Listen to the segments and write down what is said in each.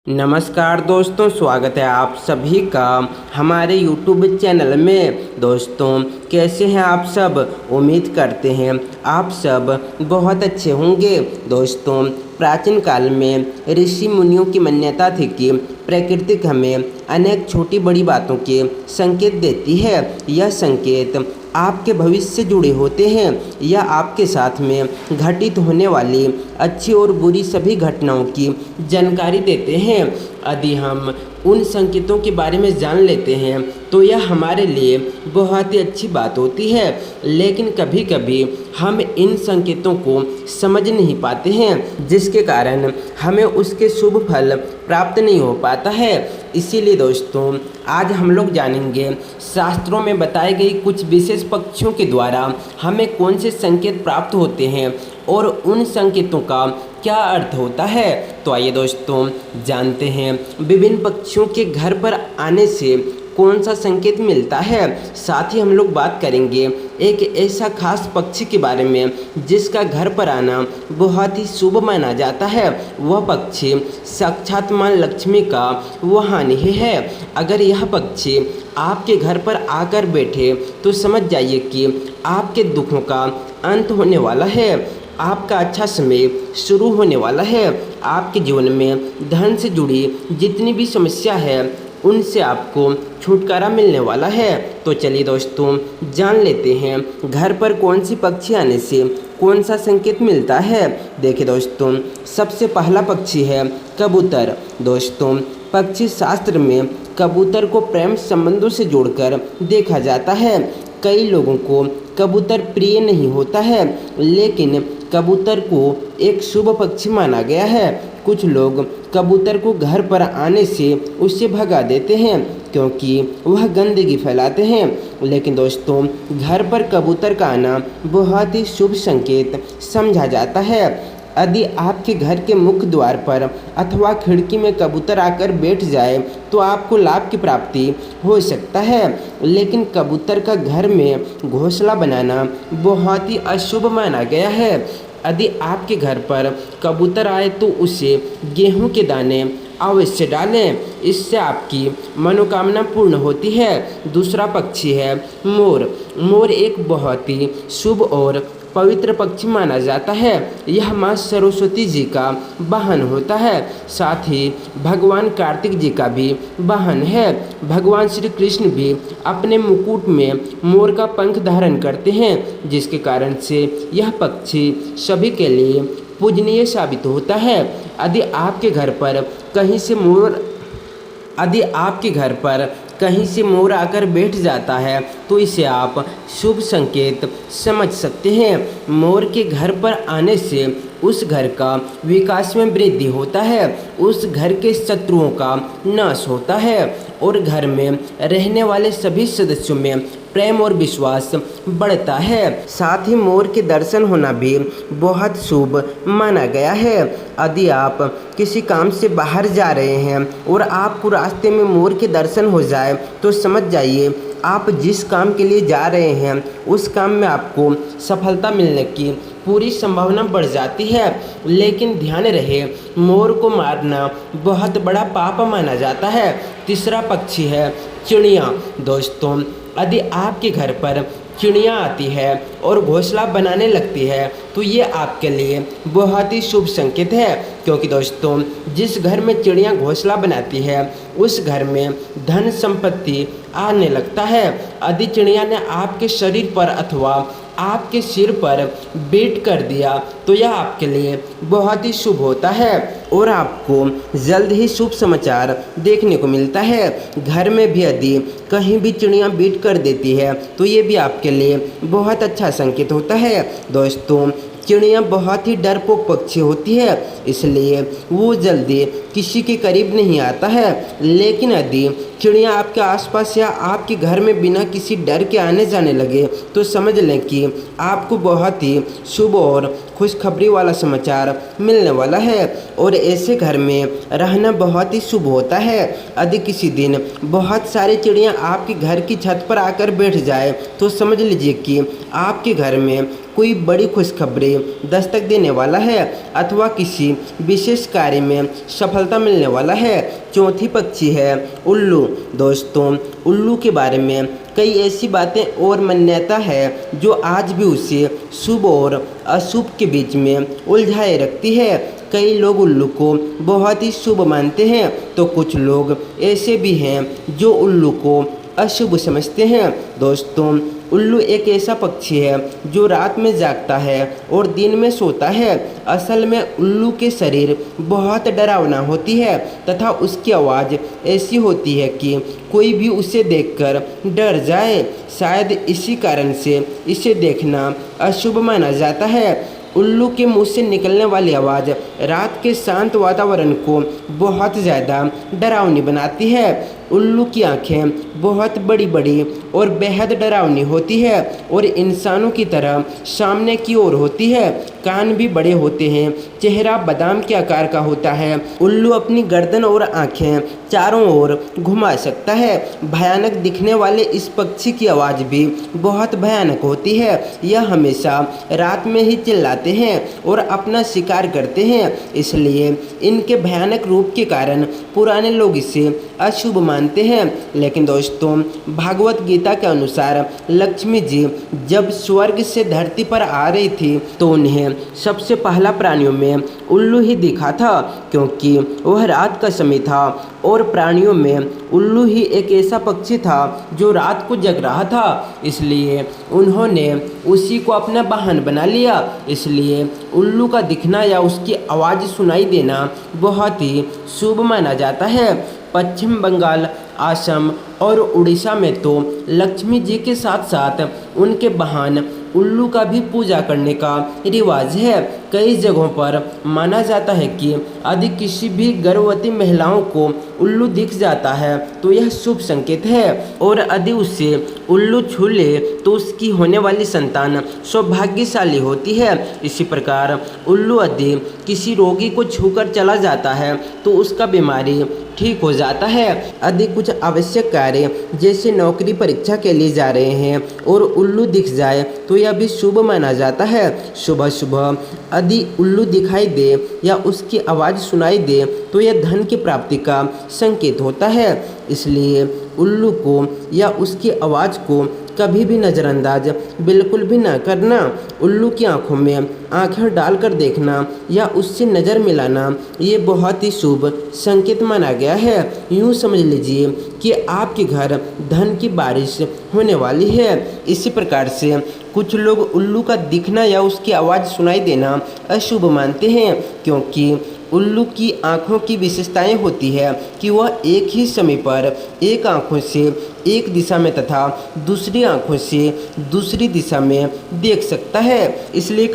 नमस्कार दोस्तों, स्वागत है आप सभी का हमारे YouTube चैनल में। दोस्तों, कैसे हैं आप सब? उम्मीद करते हैं आप सब बहुत अच्छे होंगे। दोस्तों, प्राचीन काल में ऋषि मुनियों की मान्यता थी कि प्रकृति हमें अनेक छोटी बड़ी बातों के संकेत देती है। यह संकेत आपके भविष्य से जुड़े होते हैं या आपके साथ में घटित होने वाली अच्छी और बुरी सभी घटनाओं की जानकारी देते हैं। यदि हम उन संकेतों के बारे में जान लेते हैं तो यह हमारे लिए बहुत ही अच्छी बात होती है, लेकिन कभी कभी हम इन संकेतों को समझ नहीं पाते हैं, जिसके कारण हमें उसके शुभ फल प्राप्त नहीं हो पाता है। इसीलिए दोस्तों, आज हम लोग जानेंगे शास्त्रों में बताई गई कुछ विशेष पक्षियों के द्वारा हमें कौन से संकेत प्राप्त होते हैं और उन संकेतों का क्या अर्थ होता है। तो आइए दोस्तों, जानते हैं विभिन्न पक्षियों के घर पर आने से कौन सा संकेत मिलता है। साथ ही हम लोग बात करेंगे एक ऐसा खास पक्षी के बारे में जिसका घर पर आना बहुत ही शुभ माना जाता है। वह पक्षी साक्षात मां लक्ष्मी का वाहन ही है। अगर यह पक्षी आपके घर पर आकर बैठे तो समझ जाइए कि आपके दुखों का अंत होने वाला है, आपका अच्छा समय शुरू होने वाला है। आपके जीवन में धन से जुड़ी जितनी भी समस्या है उनसे आपको छुटकारा मिलने वाला है। तो चलिए दोस्तों, जान लेते हैं घर पर कौन सी पक्षी आने से कौन सा संकेत मिलता है। देखिए दोस्तों, सबसे पहला पक्षी है कबूतर। दोस्तों, पक्षी शास्त्र में कबूतर को प्रेम संबंधों से जोड़कर देखा जाता है। कई लोगों को कबूतर प्रिय नहीं होता है, लेकिन कबूतर को एक शुभ पक्षी माना गया है। कुछ लोग कबूतर को घर पर आने से उससे भगा देते हैं क्योंकि वह गंदगी फैलाते हैं, लेकिन दोस्तों, घर पर कबूतर का आना बहुत ही शुभ संकेत समझा जाता है। यदि आपके घर के मुख्य द्वार पर अथवा खिड़की में कबूतर आकर बैठ जाए तो आपको लाभ की प्राप्ति हो सकता है, लेकिन कबूतर का घर में घोंसला बनाना बहुत ही अशुभ माना गया है। यदि आपके घर पर कबूतर आए तो उसे गेहूं के दाने अवश्य डालें, इससे आपकी मनोकामना पूर्ण होती है। दूसरा पक्षी है मोर। मोर एक बहुत ही शुभ और पवित्र पक्षी माना जाता है। यह माँ सरस्वती जी का वाहन होता है, साथ ही भगवान कार्तिक जी का भी वाहन है। भगवान श्री कृष्ण भी अपने मुकुट में मोर का पंख धारण करते हैं, जिसके कारण से यह पक्षी सभी के लिए पूजनीय साबित होता है। यदि आपके घर पर कहीं से मोर आकर बैठ जाता है तो इसे आप शुभ संकेत समझ सकते हैं। मोर के घर पर आने से उस घर का विकास में वृद्धि होता है, उस घर के शत्रुओं का नाश होता है और घर में रहने वाले सभी सदस्यों में प्रेम और विश्वास बढ़ता है। साथ ही मोर के दर्शन होना भी बहुत शुभ माना गया है। यदि आप किसी काम से बाहर जा रहे हैं और आपको रास्ते में मोर के दर्शन हो जाए तो समझ जाइए आप जिस काम के लिए जा रहे हैं उस काम में आपको सफलता मिलने की पूरी संभावना बढ़ जाती है। लेकिन ध्यान रहे, मोर को मारना बहुत बड़ा पाप माना जाता है। तीसरा पक्षी है चिड़िया। दोस्तों, यदि आपके घर पर चिड़िया आती है और घोंसला बनाने लगती है तो ये आपके लिए बहुत ही शुभ संकेत है, क्योंकि दोस्तों, जिस घर में चिड़िया घोंसला बनाती है उस घर में धन संपत्ति आने लगता है। यदि चिड़िया ने आपके शरीर पर अथवा आपके सिर पर बेट कर दिया तो यह आपके लिए बहुत ही शुभ होता है और आपको जल्द ही शुभ समाचार देखने को मिलता है। घर में भी यदि कहीं भी चिड़िया बीट कर देती है तो ये भी आपके लिए बहुत अच्छा संकेत होता है। दोस्तों, चिड़िया बहुत ही डरपोक पक्षी होती है, इसलिए वो जल्दी किसी के करीब नहीं आता है, लेकिन यदि चिड़िया आपके आसपास या आपके घर में बिना किसी डर के आने जाने लगे तो समझ लें कि आपको बहुत ही शुभ और खुशखबरी वाला समाचार मिलने वाला है और ऐसे घर में रहना बहुत ही शुभ होता है। यदि किसी दिन बहुत सारी चिड़िया आपके घर की छत पर आकर बैठ जाए तो समझ लीजिए कि आपके घर में कोई बड़ी खुशखबरी दस्तक देने वाला है अथवा किसी विशेष कार्य में सफलता मिलने वाला है। चौथी पक्षी है उल्लू। दोस्तों, उल्लू के बारे में कई ऐसी बातें और मान्यता है जो आज भी उसे शुभ और अशुभ के बीच में उलझाए रखती है। कई लोग उल्लू को बहुत ही शुभ मानते हैं तो कुछ लोग ऐसे भी हैं जो उल्लू को अशुभ समझते हैं। दोस्तों, उल्लू एक ऐसा पक्षी है जो रात में जागता है और दिन में सोता है। असल में उल्लू के शरीर बहुत डरावना होती है तथा उसकी आवाज़ ऐसी होती है कि कोई भी उसे देखकर डर जाए। शायद इसी कारण से इसे देखना अशुभ माना जाता है। उल्लू के मुंह से निकलने वाली आवाज़ रात के शांत वातावरण को बहुत ज़्यादा डरावनी बनाती है। उल्लू की आंखें बहुत बड़ी बड़ी और बेहद डरावनी होती है और इंसानों की तरह सामने की ओर होती है। कान भी बड़े होते हैं। चेहरा बादाम के आकार का होता है। उल्लू अपनी गर्दन और आंखें चारों ओर घुमा सकता है। भयानक दिखने वाले इस पक्षी की आवाज़ भी बहुत भयानक होती है। यह हमेशा रात में ही चिल्लाते हैं और अपना शिकार करते हैं, इसलिए इनके भयानक रूप के कारण पुराने लोग इसे अशुभ मानते हैं। लेकिन दोस्तों, भागवत गीता के अनुसार लक्ष्मी जी जब स्वर्ग से धरती पर आ रही थी तो उन्हें सबसे पहला प्राणियों में उल्लू ही दिखा था, क्योंकि वह रात का समय था और प्राणियों में उल्लू ही एक ऐसा पक्षी था जो रात को जग रहा था। इसलिए उन्होंने उसी को अपना वाहन बना लिया। इसलिए उल्लू का दिखना या उसकी आवाज़ सुनाई देना बहुत ही शुभ माना जाता है। पश्चिम बंगाल, असम और उड़ीसा में तो लक्ष्मी जी के साथ साथ उनके वाहन उल्लू का भी पूजा करने का रिवाज है। कई जगहों पर माना जाता है कि यदि किसी भी गर्भवती महिलाओं को उल्लू दिख जाता है तो यह शुभ संकेत है और यदि उसे उल्लू छू ले तो उसकी होने वाली संतान सौभाग्यशाली होती है। इसी प्रकार उल्लू यदि किसी रोगी को छूकर चला जाता है तो उसका बीमारी ठीक हो जाता है। यदि कुछ आवश्यक कार्य जैसे नौकरी परीक्षा के लिए जा रहे हैं और उल्लू दिख जाए तो यह भी शुभ माना जाता है। सुबह सुबह यदि उल्लू दिखाई दे या उसकी आवाज़ सुनाई दे तो यह धन की प्राप्ति का संकेत होता है। इसलिए उल्लू को या उसकी आवाज़ को कभी भी नज़रअंदाज बिल्कुल भी ना करना। उल्लू की आंखों में आंखें डालकर देखना या उससे नज़र मिलाना ये बहुत ही शुभ संकेत माना गया है। यूँ समझ लीजिए कि आपके घर धन की बारिश होने वाली है। इसी प्रकार से कुछ लोग उल्लू का दिखना या उसकी आवाज़ सुनाई देना अशुभ मानते हैं, क्योंकि उल्लू की आँखों की विशेषताएं होती है कि वह एक ही समय पर एक आँखों से एक दिशा में तथा दूसरी आँखों से दूसरी दिशा में देख सकता है। इसलिए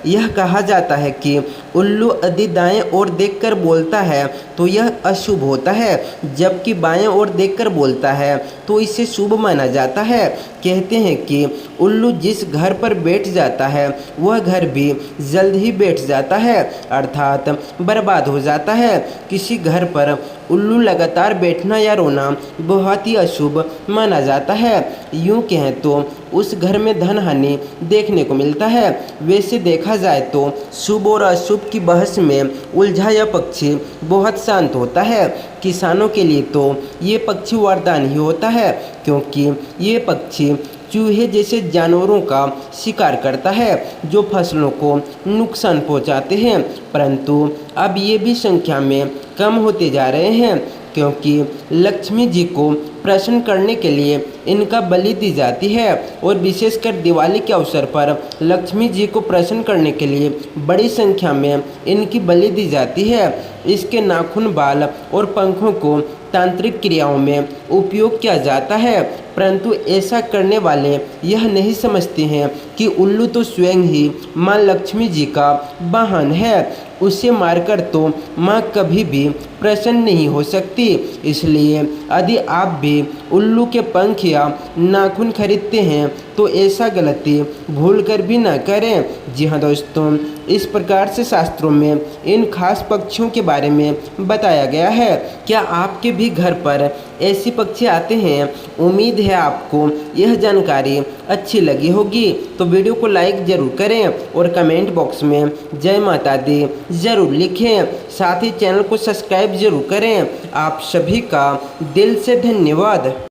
यह कहा जाता है कि उल्लू यदि दाएं ओर देखकर बोलता है तो यह अशुभ होता है, जबकि बाएं ओर देखकर बोलता है तो इसे शुभ माना जाता है। कहते हैं कि उल्लू जिस घर पर बैठ जाता है वह घर भी जल्द ही बैठ जाता है, अर्थात बर्बाद हो जाता है। किसी घर पर उल्लू लगातार बैठना या रोना बहुत ही अशुभ माना जाता है। यूँ कहें तो उस घर में धन हानि देखने को मिलता है। वैसे देखा जाए तो शुभ और अशुभ की बहस में उलझा यह पक्षी बहुत शांत होता है। किसानों के लिए तो ये पक्षी वरदान ही होता है, क्योंकि ये पक्षी चूहे जैसे जानवरों का शिकार करता है जो फसलों को नुकसान पहुंचाते हैं। परंतु अब ये भी संख्या में कम होते जा रहे हैं, क्योंकि लक्ष्मी जी को प्रसन्न करने के लिए इनका बलि दी जाती है और विशेषकर दिवाली के अवसर पर लक्ष्मी जी को प्रसन्न करने के लिए बड़ी संख्या में इनकी बलि दी जाती है। इसके नाखून, बाल और पंखों को तांत्रिक क्रियाओं में उपयोग किया जाता है, परंतु ऐसा करने वाले यह नहीं समझते हैं कि उल्लू तो स्वयं ही माँ लक्ष्मी जी का वाहन है। उसे मारकर तो माँ कभी भी प्रसन्न नहीं हो सकती। इसलिए यदि आप भी उल्लू के पंख या नाखून खरीदते हैं तो ऐसा गलती भूलकर भी ना करें। जी हाँ दोस्तों, इस प्रकार से शास्त्रों में इन खास पक्षियों के बारे में बताया गया है। क्या आपके भी घर पर ऐसे पक्षी आते हैं? उम्मीद है आपको यह जानकारी अच्छी लगी होगी, तो वीडियो को लाइक ज़रूर करें और कमेंट बॉक्स में जय माता दी ज़रूर लिखें। साथ ही चैनल को सब्सक्राइब ज़रूर करें। आप सभी का दिल से धन्यवाद।